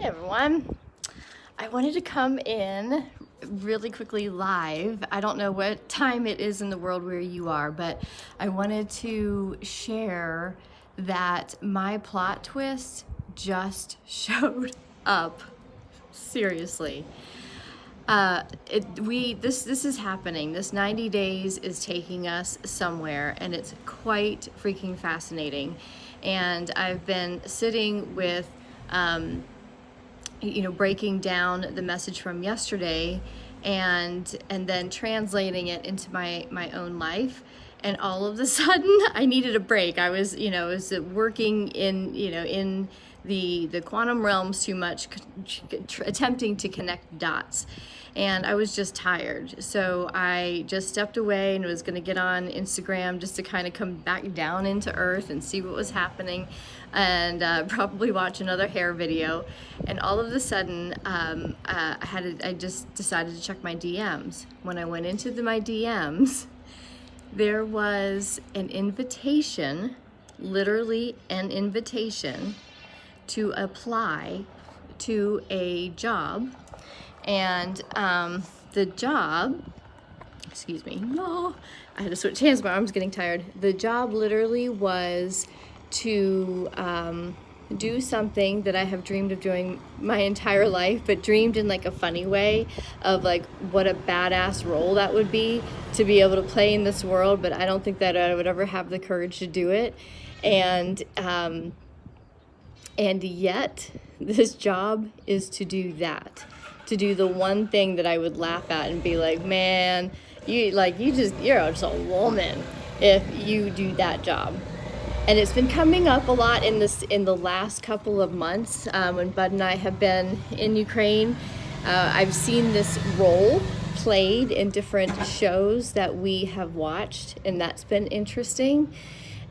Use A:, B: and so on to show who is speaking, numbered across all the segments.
A: Hey everyone. I wanted to come in really quickly live. I don't know what time it is in the world where you are, but I wanted to share that my plot twist just showed up. Seriously. This is happening. This 90 days is taking us somewhere, and it's quite freaking fascinating. And I've been sitting with breaking down the message from yesterday and then translating it into my own life. And all of a sudden I needed a break. I was working in the quantum realms too much, attempting to connect dots. And I was just tired. So I just stepped away and was going to get on Instagram just to kind of come back down into earth and see what was happening, and probably watch another hair video. And all of a sudden, I just decided to check my DMs. When I went into my DMs, there was an invitation, literally an invitation, to apply to a job. And the job, excuse me, no, I had to switch hands, my arm's getting tired. The job literally was to do something that I have dreamed of doing my entire life, but dreamed in like a funny way of like what a badass role that would be to be able to play in this world, but I don't think that I would ever have the courage to do it. And yet this job is to do that, to do the one thing that I would laugh at and be like, man, you're just a woman if you do that job. And it's been coming up a lot in the last couple of months when Bud and I have been in Ukraine. I've seen this role played in different shows that we have watched, and that's been interesting.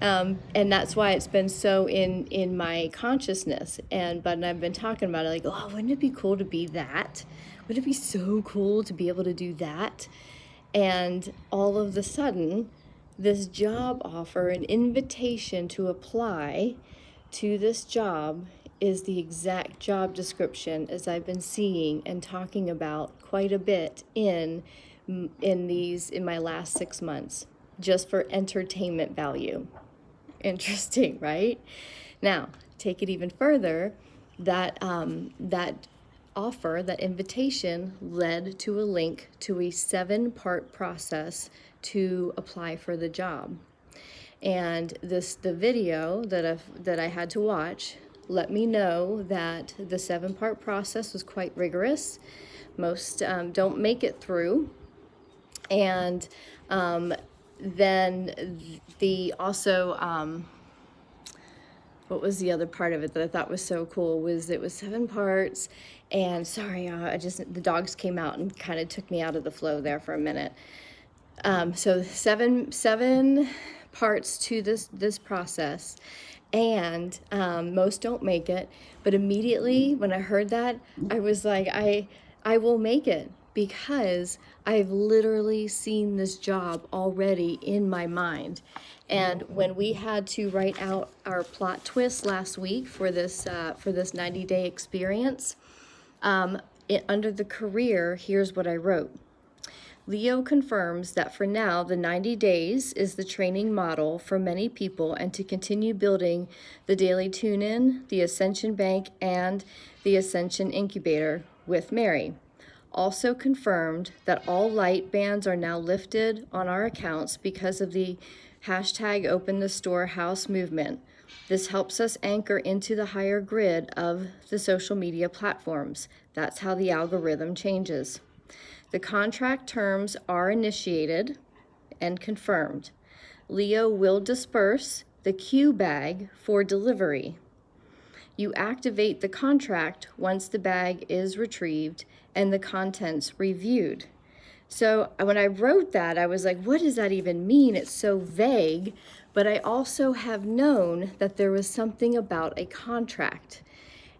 A: And that's why it's been so in my consciousness. And Bud and I have been talking about it, like, oh, wouldn't it be cool to be that? Wouldn't it be so cool to be able to do that? And all of a sudden, this job offer, an invitation to apply to this job, is the exact job description as I've been seeing and talking about quite a bit in my last 6 months, just for entertainment value. Interesting, right? Now, take it even further. That offer, that invitation, led to a link to a 7-part process to apply for the job. And the video that I had to watch let me know that the 7-part process was quite rigorous. Most don't make it through. And then what was the other part of it that I thought was so cool was it was 7 parts. And sorry, the dogs came out and kind of took me out of the flow there for a minute. So seven parts to this process, and most don't make it. But immediately when I heard that, I was like, I will make it, because I've literally seen this job already in my mind. And when we had to write out our plot twist last week for this 90-day experience, under the career, here's what I wrote. Leo confirms that for now, the 90 days is the training model for many people, and to continue building the Daily Tune-In, the Ascension Bank, and the Ascension Incubator with Mary. Also confirmed that all light bans are now lifted on our accounts because of the hashtag Open the Storehouse movement. This helps us anchor into the higher grid of the social media platforms. That's how the algorithm changes. The contract terms are initiated and confirmed. Leo will disperse the Q bag for delivery. You activate the contract once the bag is retrieved and the contents reviewed. So when I wrote that, I was like, what does that even mean? It's so vague. But I also have known that there was something about a contract.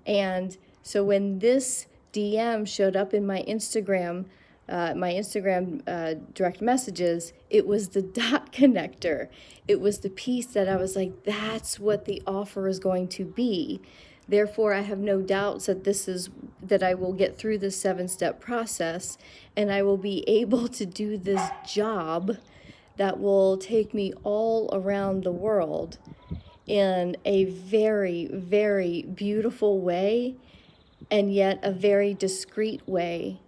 A: And so when this DM showed up in my Instagram direct messages, it was the dot connector. It was the piece that I was like, that's what the offer is going to be. Therefore, I have no doubts that I will get through this 7-step process, and I will be able to do this job that will take me all around the world in a very, very beautiful way, and yet a very discreet way,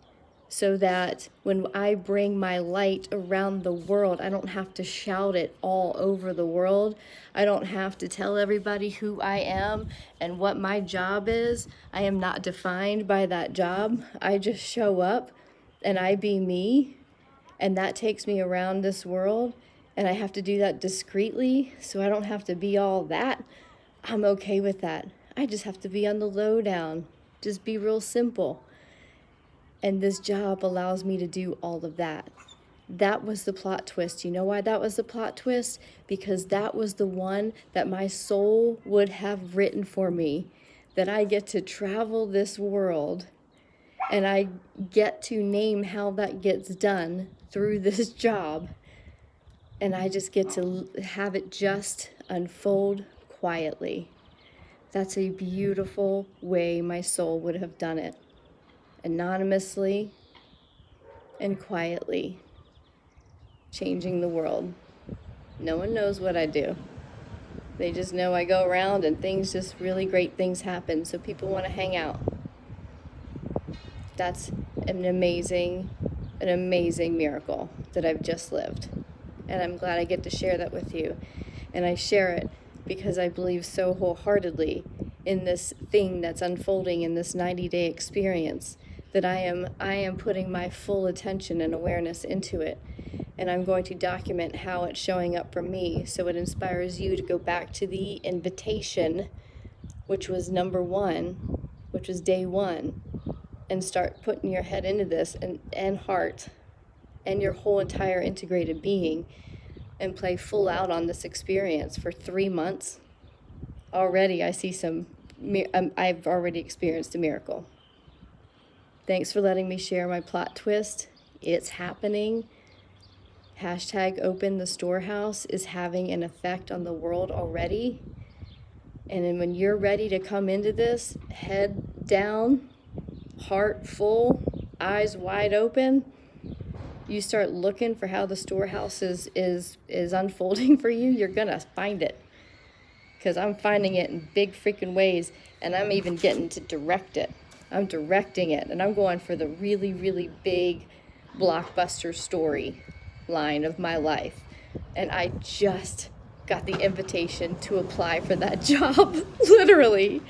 A: so that when I bring my light around the world, I don't have to shout it all over the world. I don't have to tell everybody who I am and what my job is. I am not defined by that job. I just show up and I be me, and that takes me around this world, and I have to do that discreetly, so I don't have to be all that. I'm okay with that. I just have to be on the lowdown, just be real simple. And this job allows me to do all of that. That was the plot twist. You know why that was the plot twist? Because that was the one that my soul would have written for me. That I get to travel this world, and I get to name how that gets done through this job. And I just get to have it just unfold quietly. That's a beautiful way my soul would have done it. Anonymously and quietly, changing the world. No one knows what I do. They just know I go around and really great things happen, so people want to hang out. That's an amazing miracle that I've just lived. And I'm glad I get to share that with you. And I share it because I believe so wholeheartedly in this thing that's unfolding in this 90-day experience, that I am putting my full attention and awareness into it. And I'm going to document how it's showing up for me, so it inspires you to go back to the invitation, which was number 1, which was day 1, and start putting your head into this, and heart, and your whole entire integrated being, and play full out on this experience for 3 months. Already I see I've already experienced a miracle. Thanks for letting me share my plot twist. It's happening. Hashtag Open the Storehouse is having an effect on the world already. And then when you're ready to come into this, head down, heart full, eyes wide open, you start looking for how the storehouse is unfolding for you, you're gonna find it. Because I'm finding it in big freaking ways, and I'm even getting to direct it. I'm directing it, and I'm going for the really, really big blockbuster story line of my life. And I just got the invitation to apply for that job, literally.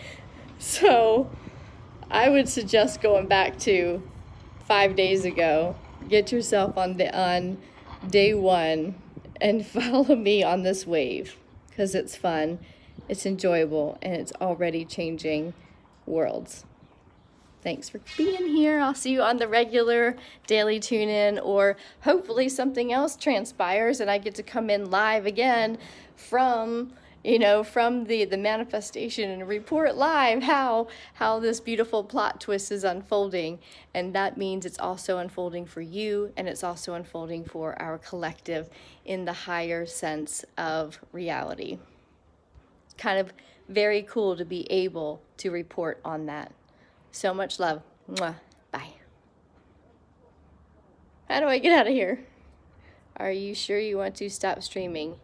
A: So I would suggest going back to 5 days ago. Get yourself on day 1 and follow me on this wave, because it's fun, it's enjoyable, and it's already changing worlds. Thanks for being here. I'll see you on the regular daily tune-in, or hopefully something else transpires and I get to come in live again from the manifestation and report live how this beautiful plot twist is unfolding. And that means it's also unfolding for you, and it's also unfolding for our collective in the higher sense of reality. Kind of very cool to be able to report on that. So much love. Mwah. Bye. How do I get out of here? Are you sure you want to stop streaming?